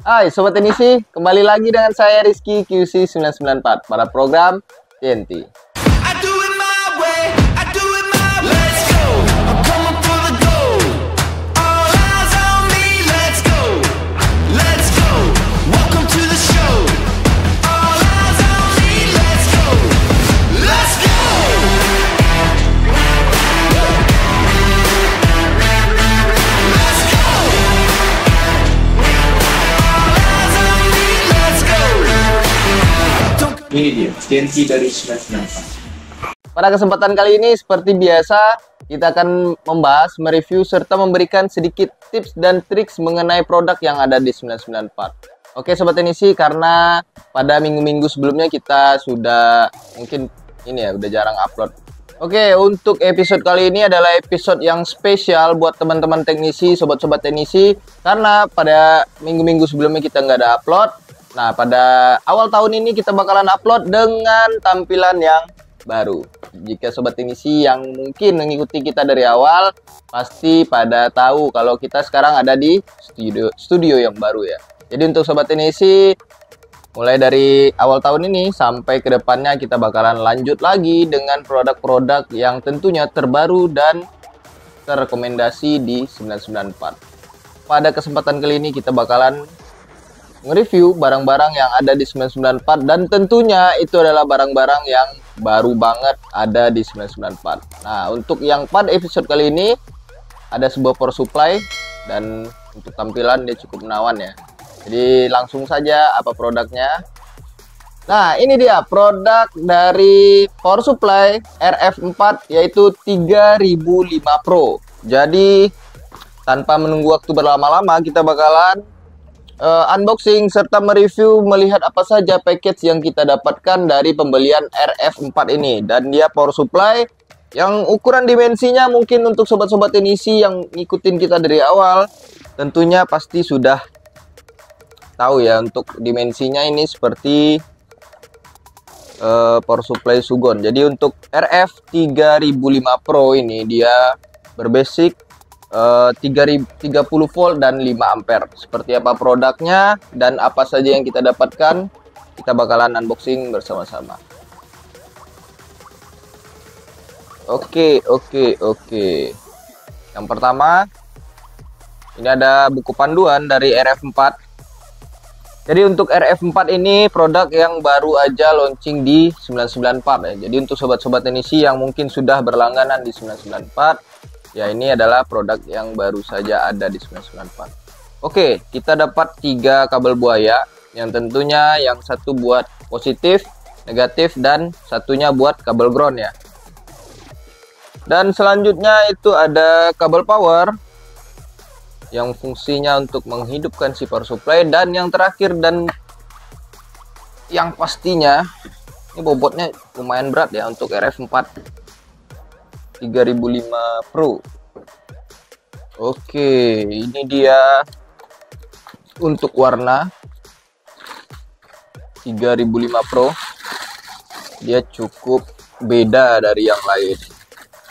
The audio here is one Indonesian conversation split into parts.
Hai Sobat Teknisi, kembali lagi dengan saya Rizky QC994 pada program TNT. Ini dia, TNT dari 994. Pada kesempatan kali ini, seperti biasa, kita akan membahas, mereview, serta memberikan sedikit tips dan triks mengenai produk yang ada di 994. Oke Sobat Teknisi, karena pada minggu-minggu sebelumnya kita sudah, mungkin ini ya, udah jarang upload. Oke, untuk episode kali ini adalah episode yang spesial buat teman-teman teknisi, sobat-sobat teknisi. Karena pada minggu-minggu sebelumnya kita nggak ada upload. Nah, pada awal tahun ini kita bakalan upload dengan tampilan yang baru. Jika sobat teknisi yang mungkin mengikuti kita dari awal, pasti pada tahu kalau kita sekarang ada di studio yang baru ya. Jadi untuk sobat teknisi, mulai dari awal tahun ini sampai ke depannya kita bakalan lanjut lagi dengan produk-produk yang tentunya terbaru dan terrekomendasi di 994. Pada kesempatan kali ini kita bakalan nge-review barang-barang yang ada di 994 dan tentunya itu adalah barang-barang yang baru banget ada di 994. Nah, untuk yang pada episode kali ini ada sebuah power supply dan untuk tampilan dia cukup menawan ya. Jadi langsung saja apa produknya. Nah, ini dia produk dari power supply RF4 yaitu 3005 Pro. Jadi tanpa menunggu waktu berlama-lama kita bakalan unboxing serta mereview melihat apa saja package yang kita dapatkan dari pembelian RF4 ini. Dan dia power supply yang ukuran dimensinya mungkin untuk sobat-sobat teknisi yang ngikutin kita dari awal tentunya pasti sudah tahu ya, untuk dimensinya ini seperti power supply Sugon. Jadi untuk RF3005 Pro ini dia berbasic 30 volt dan 5 ampere. Seperti apa produknya dan apa saja yang kita dapatkan, kita bakalan unboxing bersama-sama. Oke. Yang pertama, ini ada buku panduan dari RF4. Jadi untuk RF4 ini produk yang baru aja launching di 994 ya. Jadi untuk sobat-sobat teknisi yang mungkin sudah berlangganan di 994, ya ini adalah produk yang baru saja ada di 994. Oke, kita dapat 3 kabel buaya yang tentunya yang satu buat positif, negatif, dan satunya buat kabel ground ya. Dan selanjutnya itu ada kabel power yang fungsinya untuk menghidupkan si power supply. Dan yang terakhir dan yang pastinya, ini bobotnya lumayan berat ya untuk RF4 3005 Pro. Oke, ini dia untuk warna 3005 Pro. Dia cukup beda dari yang lain.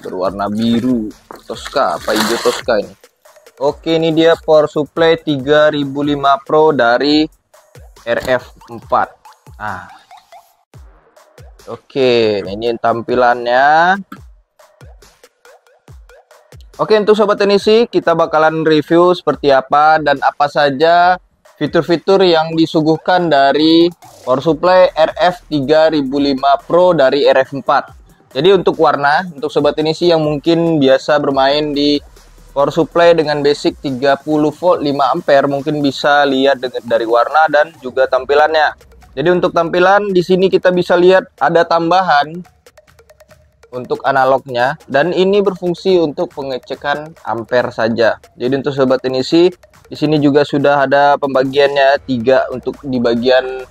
Berwarna biru Tosca, apa hijau Tosca ini. Oke, ini dia power supply 3005 Pro dari RF4. Nah. Oke, ini tampilannya. Oke, untuk sobat teknisi, kita bakalan review seperti apa dan apa saja fitur-fitur yang disuguhkan dari power supply RF3005 Pro dari RF4. Jadi untuk warna, untuk sobat teknisi yang mungkin biasa bermain di power supply dengan basic 30 volt 5 ampere, mungkin bisa lihat dari warna dan juga tampilannya. Jadi untuk tampilan di sini kita bisa lihat ada tambahan untuk analognya, dan ini berfungsi untuk pengecekan ampere saja. Jadi untuk sobat teknisi, di sini juga sudah ada pembagiannya 3 untuk di bagian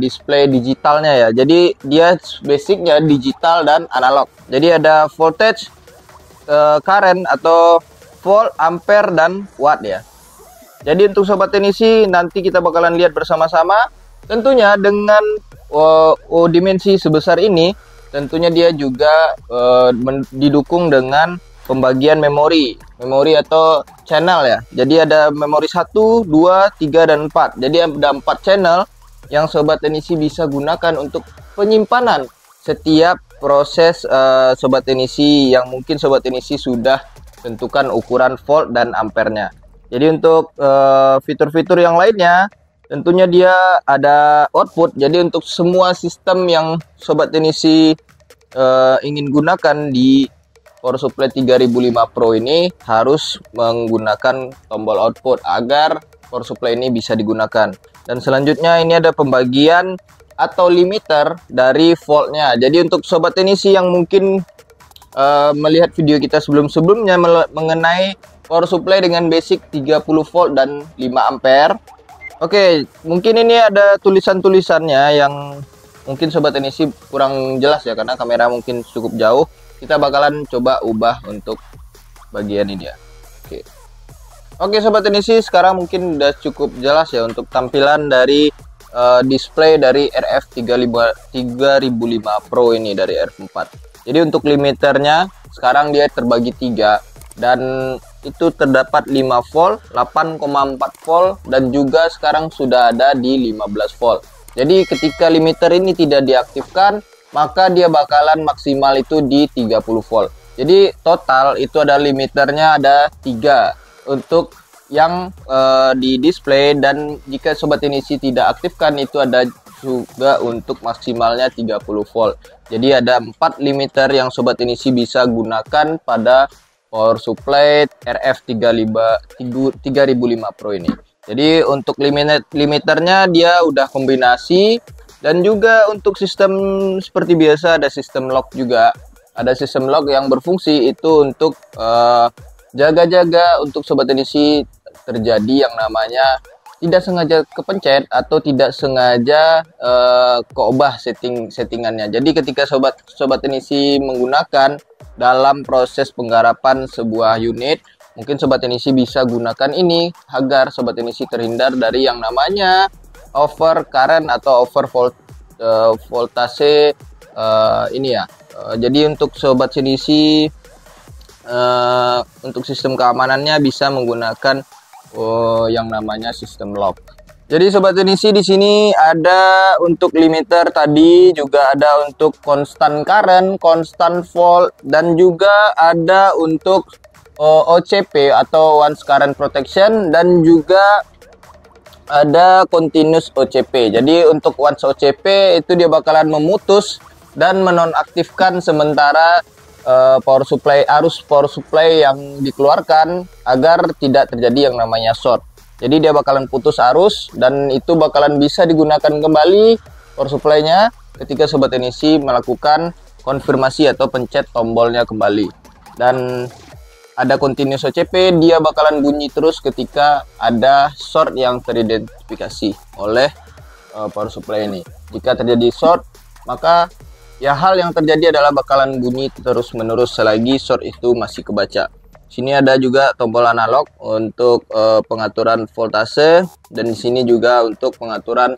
display digitalnya ya. Jadi dia basicnya digital dan analog. Jadi ada voltage, current atau volt, ampere, dan watt ya. Jadi untuk sobat teknisi nanti kita bakalan lihat bersama-sama. Tentunya dengan dimensi sebesar ini, tentunya dia juga didukung dengan pembagian memori atau channel ya. Jadi ada memori 1, 2, 3 dan 4. Jadi ada 4 channel yang sobat teknisi bisa gunakan untuk penyimpanan setiap proses sobat teknisi yang mungkin sobat teknisi sudah tentukan ukuran volt dan ampernya. Jadi untuk fitur-fitur yang lainnya tentunya dia ada output. Jadi untuk semua sistem yang sobat teknisi ingin gunakan di Power Supply 3005 Pro ini harus menggunakan tombol output agar Power Supply ini bisa digunakan. Dan selanjutnya ini ada pembagian atau limiter dari voltnya. Jadi untuk sobat teknisi yang mungkin melihat video kita sebelum-sebelumnya mengenai Power Supply dengan basic 30 volt dan 5 ampere. Oke, mungkin ini ada tulisan-tulisannya yang mungkin sobat teknisi kurang jelas ya karena kamera mungkin cukup jauh. Kita bakalan coba ubah untuk bagian ini ya. Oke sobat teknisi, sekarang mungkin udah cukup jelas ya untuk tampilan dari display dari RF 3005 Pro ini dari R4. Jadi untuk limiternya sekarang dia terbagi 3 dan itu terdapat 5 volt, 8,4 volt dan juga sekarang sudah ada di 15 volt. Jadi ketika limiter ini tidak diaktifkan, maka dia bakalan maksimal itu di 30 volt. Jadi total itu ada limiternya ada 3 untuk yang di display, dan jika sobat teknisi tidak aktifkan itu ada juga untuk maksimalnya 30 volt. Jadi ada 4 limiter yang sobat teknisi bisa gunakan pada Power Supply RF 3005 Pro ini. Jadi untuk limiternya dia udah kombinasi, dan juga untuk sistem seperti biasa ada sistem lock juga. Ada sistem lock yang berfungsi itu untuk jaga-jaga untuk sobat teknisi terjadi yang namanya tidak sengaja kepencet atau tidak sengaja keubah settingannya. Jadi ketika sobat teknisi menggunakan dalam proses penggarapan sebuah unit, mungkin sobat teknisi bisa gunakan ini agar sobat teknisi terhindar dari yang namanya over current atau over voltase ini ya. Jadi untuk sobat teknisi untuk sistem keamanannya bisa menggunakan yang namanya sistem lock. Jadi sobat teknisi di sini ada untuk limiter tadi, juga ada untuk constant current, constant volt, dan juga ada untuk OCP atau once current protection, dan juga ada continuous OCP. Jadi untuk once OCP itu dia bakalan memutus dan menonaktifkan sementara arus power supply yang dikeluarkan agar tidak terjadi yang namanya short. Jadi dia bakalan putus arus dan itu bakalan bisa digunakan kembali power supply-nya ketika sobat teknisi melakukan konfirmasi atau pencet tombolnya kembali. Dan ada continuous OCP, dia bakalan bunyi terus ketika ada short yang teridentifikasi oleh power supply ini. Jika terjadi short, maka ya hal yang terjadi adalah bakalan bunyi terus menerus selagi short itu masih kebaca. Sini ada juga tombol analog untuk pengaturan voltase, dan di sini juga untuk pengaturan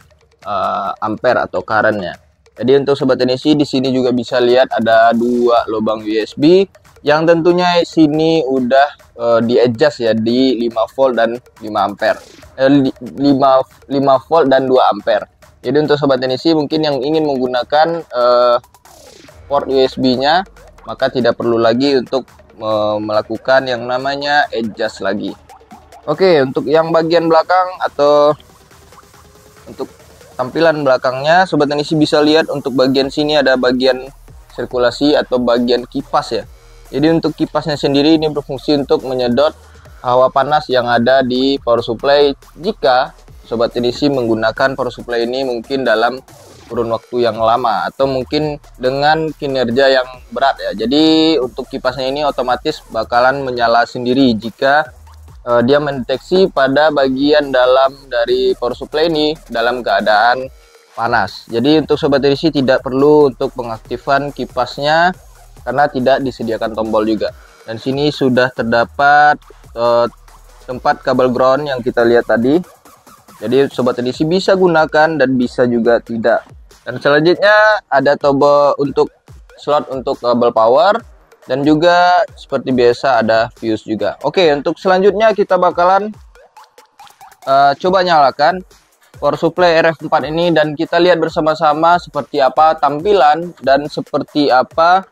ampere atau currentnya. Jadi untuk sobat teknisi di sini juga bisa lihat ada 2 lubang USB yang tentunya sini udah di adjust ya di 5 volt dan 5 ampere. 5 volt dan 2 ampere. Jadi untuk sobat teknisi mungkin yang ingin menggunakan port USB-nya, maka tidak perlu lagi untuk melakukan yang namanya adjust lagi. Oke, untuk yang bagian belakang atau untuk tampilan belakangnya, sobat teknisi bisa lihat untuk bagian sini ada bagian sirkulasi atau bagian kipas ya. Jadi untuk kipasnya sendiri ini berfungsi untuk menyedot hawa panas yang ada di power supply jika sobat teknisi menggunakan power supply ini mungkin dalam kurun waktu yang lama atau mungkin dengan kinerja yang berat ya. Jadi untuk kipasnya ini otomatis bakalan menyala sendiri jika dia mendeteksi pada bagian dalam dari power supply ini dalam keadaan panas. Jadi untuk sobat teknisi tidak perlu untuk pengaktifan kipasnya karena tidak disediakan tombol juga. Dan sini sudah terdapat tempat kabel ground yang kita lihat tadi. Jadi sobat teknisi bisa gunakan dan bisa juga tidak. Dan selanjutnya ada tombol untuk slot untuk kabel power, dan juga seperti biasa ada fuse juga. Oke, untuk selanjutnya kita bakalan coba nyalakan power supply RF4 ini dan kita lihat bersama-sama seperti apa tampilan dan seperti apa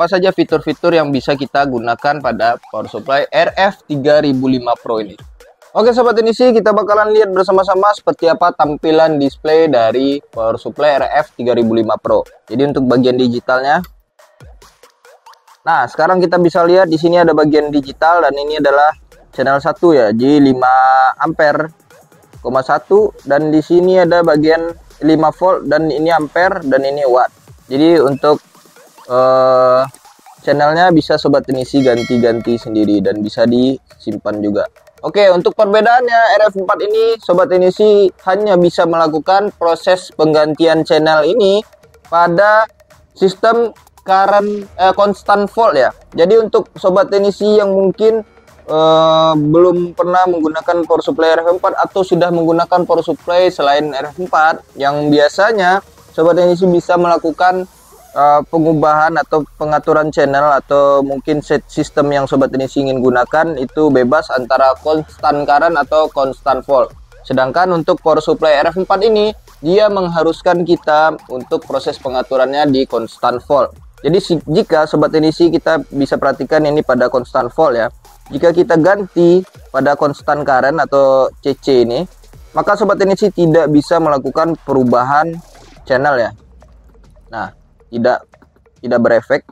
saja fitur-fitur yang bisa kita gunakan pada power supply RF3005 Pro ini. Oke sobat Inisi, kita bakalan lihat bersama-sama seperti apa tampilan display dari power supply RF3005 Pro. Jadi untuk bagian digitalnya, nah sekarang kita bisa lihat di sini ada bagian digital dan ini adalah channel 1 ya, jadi 5 ampere, 1 dan di sini ada bagian 5 volt dan ini ampere dan ini watt. Jadi untuk channelnya bisa sobat Inisi ganti-ganti sendiri dan bisa disimpan juga. Oke, untuk perbedaannya RF4 ini sobat Inisi hanya bisa melakukan proses penggantian channel ini pada sistem current constant volt ya. Jadi untuk sobat Inisi yang mungkin belum pernah menggunakan power supply RF4 atau sudah menggunakan power supply selain RF4, yang biasanya sobat Inisi bisa melakukan pengubahan atau pengaturan channel atau mungkin set sistem yang sobat Inisi ingin gunakan itu bebas antara constant current atau constant volt. Sedangkan untuk power supply RF4 ini dia mengharuskan kita untuk proses pengaturannya di constant volt. Jadi jika sobat Inisi kita bisa perhatikan ini pada constant volt ya. Jika kita ganti pada constant current atau CC ini, maka sobat Inisi tidak bisa melakukan perubahan channel ya. Nah, tidak berefek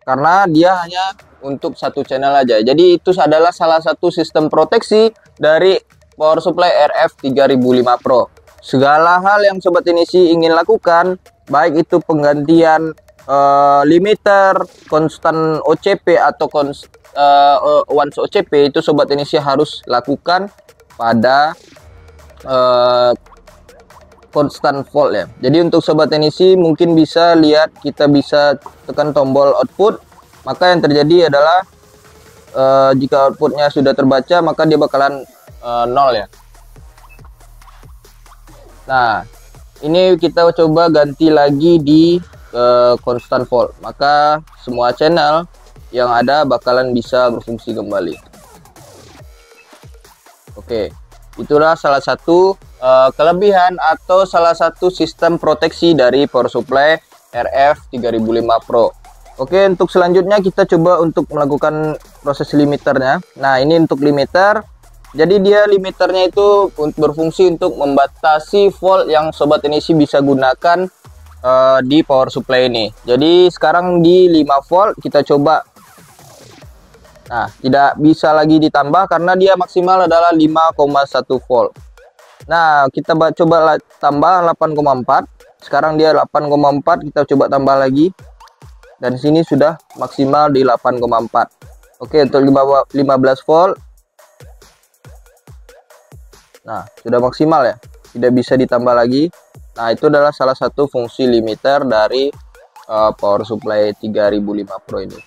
karena dia hanya untuk satu channel aja. Jadi itu adalah salah satu sistem proteksi dari power supply RF3005 Pro. Segala hal yang sobat Inisi ingin lakukan, baik itu penggantian limiter, konstan OCP atau once OCP, itu sobat Inisi harus lakukan pada constant volt ya. Jadi untuk sobat Inisi mungkin bisa lihat, kita bisa tekan tombol output, maka yang terjadi adalah jika outputnya sudah terbaca maka dia bakalan 0 ya. Nah ini kita coba ganti lagi di constant volt, maka semua channel yang ada bakalan bisa berfungsi kembali. Oke, itulah salah satu kelebihan atau salah satu sistem proteksi dari power supply RF3005 Pro. Oke, untuk selanjutnya kita coba untuk melakukan proses limiternya. Nah ini untuk limiter, jadi dia limiternya itu berfungsi untuk membatasi volt yang sobat Inisi bisa gunakan di power supply ini. Jadi sekarang di 5 volt kita coba. Nah tidak bisa lagi ditambah karena dia maksimal adalah 5,1 volt. Nah kita coba tambah 8,4. Sekarang dia 8,4, kita coba tambah lagi. Dan sini sudah maksimal di 8,4. Oke, untuk 15 volt. Nah sudah maksimal ya, tidak bisa ditambah lagi. Nah itu adalah salah satu fungsi limiter dari power supply 3005 Pro ini.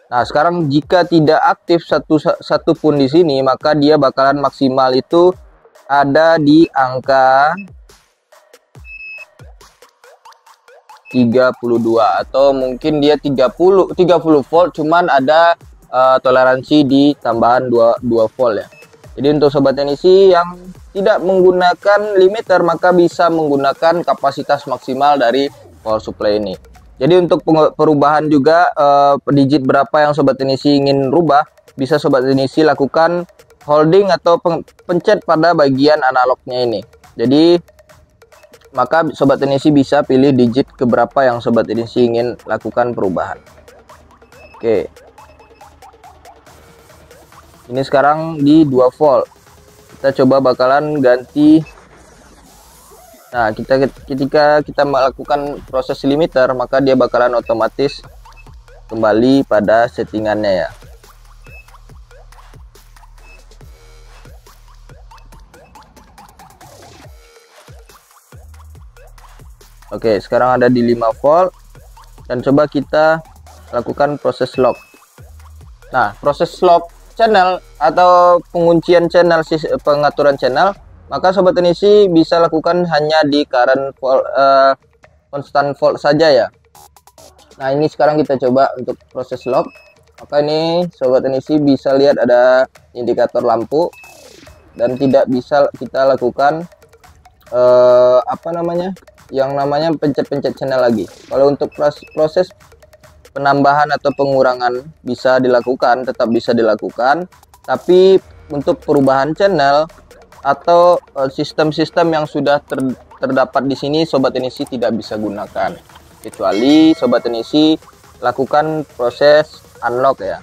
Nah sekarang jika tidak aktif satu pun di sini, maka dia bakalan maksimal itu ada di angka 32 atau mungkin dia 30 volt, cuman ada toleransi di tambahan 2 volt ya. Jadi untuk sobat Inisi yang tidak menggunakan limiter maka bisa menggunakan kapasitas maksimal dari power supply ini. Jadi untuk perubahan juga digit berapa yang sobat Inisi ingin rubah, bisa sobat Inisi lakukan holding atau pencet pada bagian analognya ini. Jadi maka sobat Inisi bisa pilih digit keberapa yang sobat Inisi ingin lakukan perubahan. Oke, ini sekarang di 2 volt. Kita coba bakalan ganti. Nah ketika kita melakukan proses limiter, maka dia bakalan otomatis kembali pada settingannya ya. Oke, sekarang ada di 5 volt dan coba kita lakukan proses lock. Nah proses lock channel atau penguncian channel, pengaturan channel, maka sobat Inisi bisa lakukan hanya di current constant volt saja ya. Nah, ini sekarang kita coba untuk proses lock. Maka ini sobat NEC bisa lihat ada indikator lampu dan tidak bisa kita lakukan yang namanya pencet-pencet channel lagi. Kalau untuk proses penambahan atau pengurangan bisa dilakukan, tetap bisa dilakukan, tapi untuk perubahan channel atau sistem-sistem yang sudah terdapat di sini sobat NEC tidak bisa gunakan, kecuali sobat NEC lakukan proses unlock ya,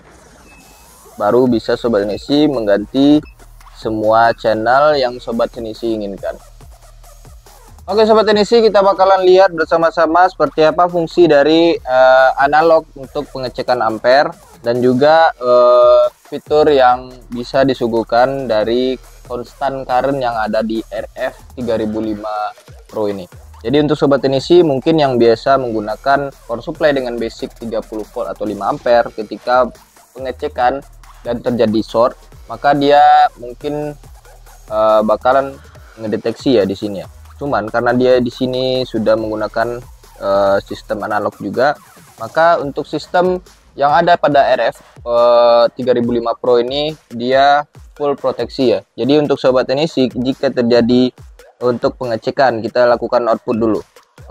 baru bisa sobat NEC mengganti semua channel yang sobat NEC inginkan. Oke sobat NEC, kita bakalan lihat bersama-sama seperti apa fungsi dari analog untuk pengecekan ampere dan juga fitur yang bisa disuguhkan dari constant current yang ada di RF 3005 Pro ini. Jadi untuk sobat NEC mungkin yang biasa menggunakan power supply dengan basic 30 volt atau 5 ampere, ketika pengecekan dan terjadi short, maka dia mungkin bakalan ngedeteksi ya di sini ya. Cuman karena dia di sini sudah menggunakan sistem analog juga, maka untuk sistem yang ada pada RF 3005 Pro ini dia full proteksi ya. Jadi untuk sobat NEC, jika terjadi untuk pengecekan, kita lakukan output dulu.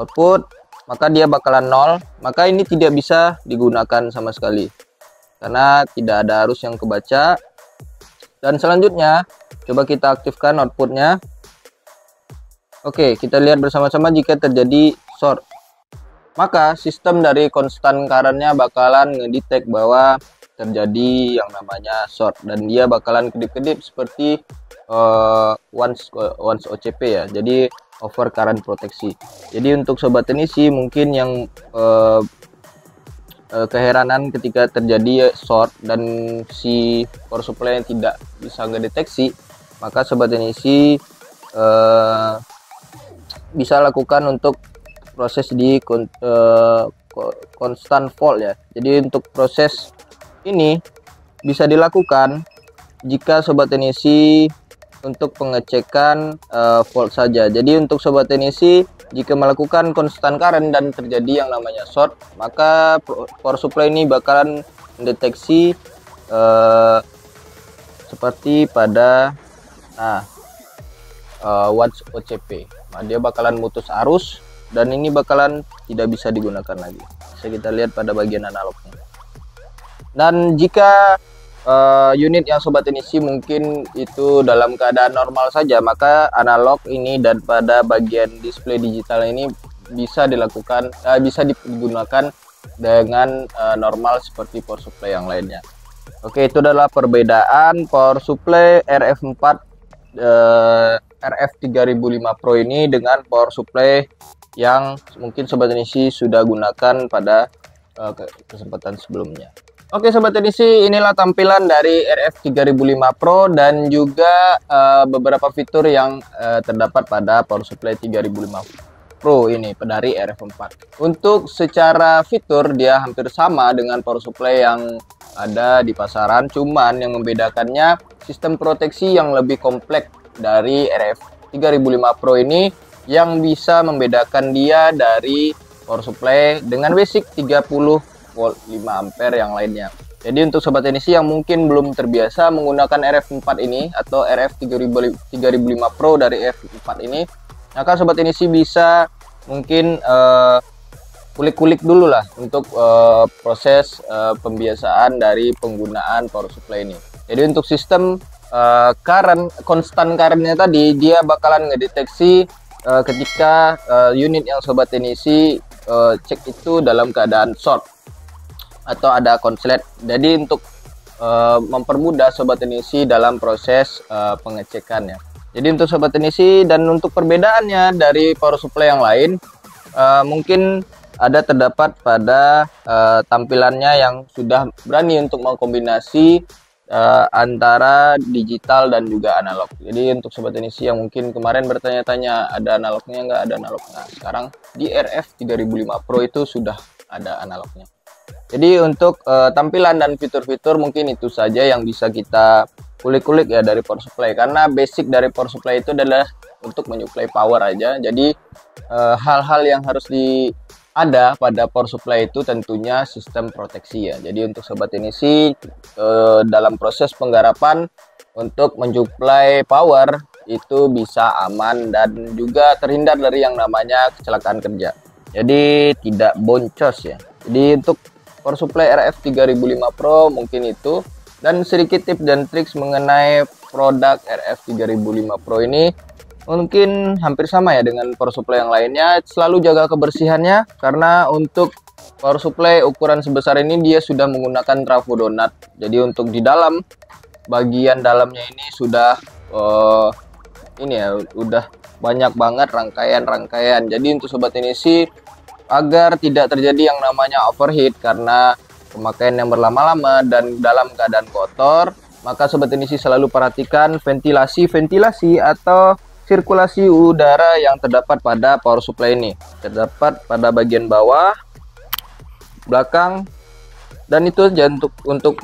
Output, maka dia bakalan 0, maka ini tidak bisa digunakan sama sekali karena tidak ada arus yang kebaca. Dan selanjutnya coba kita aktifkan outputnya. Oke, kita lihat bersama-sama jika terjadi short, maka sistem dari constant current-nya bakalan ngedetect bahwa terjadi yang namanya short dan dia bakalan kedip-kedip seperti once OCP ya, jadi over current proteksi. Jadi untuk sobat NEC mungkin yang keheranan ketika terjadi short dan si power supply yang tidak bisa ngedeteksi, maka sobat NEC bisa lakukan untuk proses di constant volt ya. Jadi untuk proses ini bisa dilakukan jika sobat NEC untuk pengecekan volt saja. Jadi untuk sobat NEC jika melakukan constant current dan terjadi yang namanya short, maka power supply ini bakalan mendeteksi seperti pada once OCP. Nah, dia bakalan mutus arus dan ini bakalan tidak bisa digunakan lagi. Bisa kita lihat pada bagian analognya. Dan jika unit yang sobat NEC mungkin itu dalam keadaan normal saja, maka analog ini dan pada bagian display digital ini bisa dilakukan, bisa digunakan dengan normal seperti power supply yang lainnya. Oke, itu adalah perbedaan power supply RF4 RF 3005 Pro ini dengan power supply yang mungkin sobat NEC sudah gunakan pada kesempatan sebelumnya. Oke sobat NEC, inilah tampilan dari RF 3005 Pro dan juga beberapa fitur yang terdapat pada power supply 3005 Pro ini dari RF4. Untuk secara fitur dia hampir sama dengan power supply yang ada di pasaran, cuman yang membedakannya sistem proteksi yang lebih kompleks dari RF 3005 Pro ini, yang bisa membedakan dia dari power supply dengan basic 30 volt 5 ampere yang lainnya. Jadi untuk sobat NEC yang mungkin belum terbiasa menggunakan RF4 ini atau RF 3005 Pro dari RF4 ini, maka sobat NEC bisa mungkin kulik-kulik dulu lah untuk proses pembiasaan dari penggunaan power supply ini. Jadi untuk sistem constant current-nya tadi, dia bakalan ngedeteksi ketika unit yang sobat NEC cek itu dalam keadaan short atau ada konslet. Jadi untuk mempermudah sobat NEC dalam proses pengecekannya. Jadi untuk sobat NEC, dan untuk perbedaannya dari power supply yang lain, mungkin ada terdapat pada tampilannya yang sudah berani untuk mengkombinasi antara digital dan juga analog. Jadi untuk sobat NEC yang mungkin kemarin bertanya-tanya ada analognya nggak, ada analog. Nah sekarang di RF 3005 Pro itu sudah ada analognya. Jadi untuk tampilan dan fitur-fitur mungkin itu saja yang bisa kita kulik-kulik ya dari power supply, karena basic dari power supply itu adalah untuk menyuplai power aja. Jadi hal-hal yang harus ada pada power supply itu tentunya sistem proteksi ya. Jadi untuk sobat Inisi dalam proses penggarapan untuk mensuplai power itu bisa aman dan juga terhindar dari yang namanya kecelakaan kerja. Jadi tidak boncos ya. Jadi untuk power supply RF 3005 Pro mungkin itu. Dan sedikit tips dan trik mengenai produk RF 3005 Pro ini mungkin hampir sama ya dengan power supply yang lainnya. Selalu jaga kebersihannya, karena untuk power supply ukuran sebesar ini dia sudah menggunakan trafo donat. Jadi untuk di dalam bagian dalamnya ini sudah ini ya, udah banyak banget rangkaian-rangkaian. Jadi untuk sobat Inisi, agar tidak terjadi yang namanya overheat karena pemakaian yang berlama-lama dan dalam keadaan kotor, maka sobat Inisi selalu perhatikan ventilasi atau sirkulasi udara yang terdapat pada power supply ini. Terdapat pada bagian bawah, belakang, dan itu untuk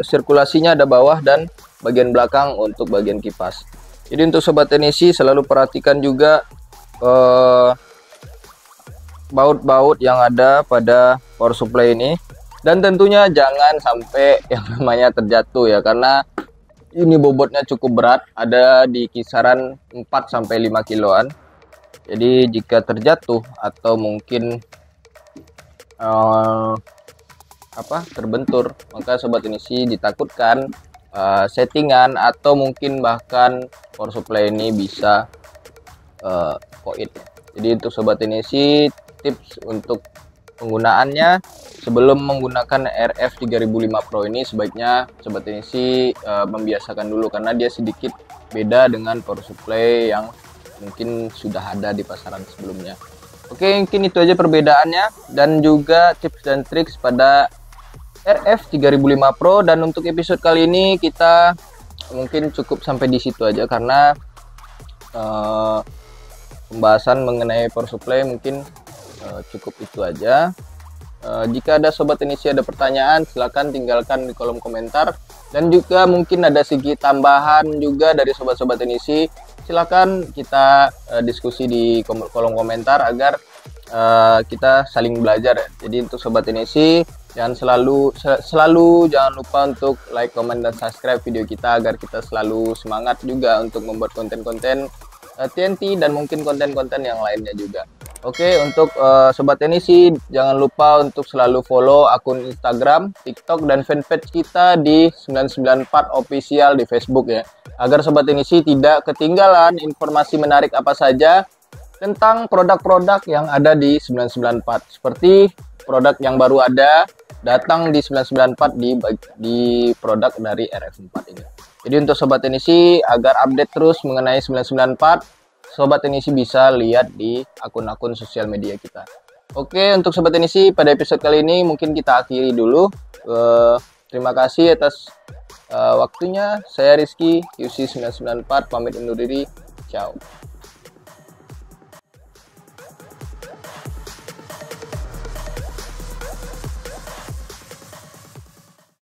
sirkulasinya ada bawah dan bagian belakang untuk bagian kipas. Jadi untuk sobat Inisi selalu perhatikan juga baut-baut yang ada pada power supply ini. Dan tentunya jangan sampai yang namanya terjatuh ya, karena ini bobotnya cukup berat, ada di kisaran 4-5 kiloan. Jadi jika terjatuh atau mungkin terbentur, maka sobat Inisi ditakutkan settingan atau mungkin bahkan power supply ini bisa koit. Jadi untuk sobat Inisi, tips untuk penggunaannya sebelum menggunakan RF 3005 Pro ini sebaiknya sobat Inisi membiasakan dulu, karena dia sedikit beda dengan power supply yang mungkin sudah ada di pasaran sebelumnya. Oke, mungkin itu aja perbedaannya dan juga tips dan triks pada RF 3005 Pro. Dan untuk episode kali ini kita mungkin cukup sampai di situ aja, karena pembahasan mengenai power supply mungkin cukup itu aja. Jika ada sobat Inisi ada pertanyaan, silahkan tinggalkan di kolom komentar, dan juga mungkin ada sedikit tambahan juga dari sobat-sobat Inisi, silahkan kita diskusi di kolom komentar agar kita saling belajar ya. Jadi untuk sobat Inisi jangan selalu jangan lupa untuk like, comment, dan subscribe video kita agar kita selalu semangat juga untuk membuat konten-konten TNT dan mungkin konten-konten yang lainnya juga. Oke, untuk sobat Inisi jangan lupa untuk selalu follow akun Instagram, TikTok, dan fanpage kita di 994 official di Facebook ya, agar sobat Inisi tidak ketinggalan informasi menarik apa saja tentang produk-produk yang ada di 994. Seperti produk yang baru ada datang di 994 di produk dari RF4 ini. Jadi untuk sobat Inisi agar update terus mengenai 994, sobat Inisi bisa lihat di akun-akun sosial media kita. Oke, untuk sobat Inisi pada episode kali ini mungkin kita akhiri dulu. Terima kasih atas waktunya. Saya Rizky, QC 994 pamit undur diri. Ciao.